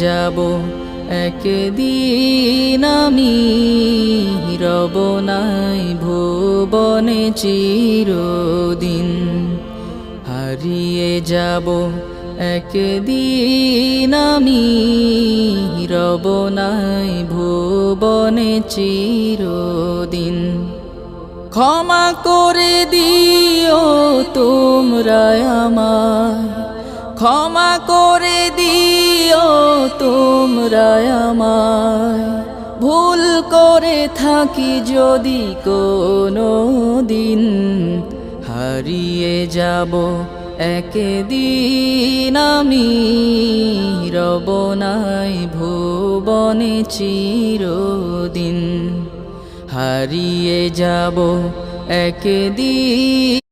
যাব একদিন আমি, রব নাই ভুবনে চিরদিন। হারিয়ে যাব একদিন আমি, রব নাই ভুবনে চিরদিন। ক্ষমা করে দিও তোমরা আমায়, ক্ষমা করে দিও তোমরা আমায়, ভুল করে থাকি যদি কোনো দিন। হারিয়ে যাব একদিন আমি, রব নাই ভুবনে চিরদিন। হারিয়ে যাব একদিন।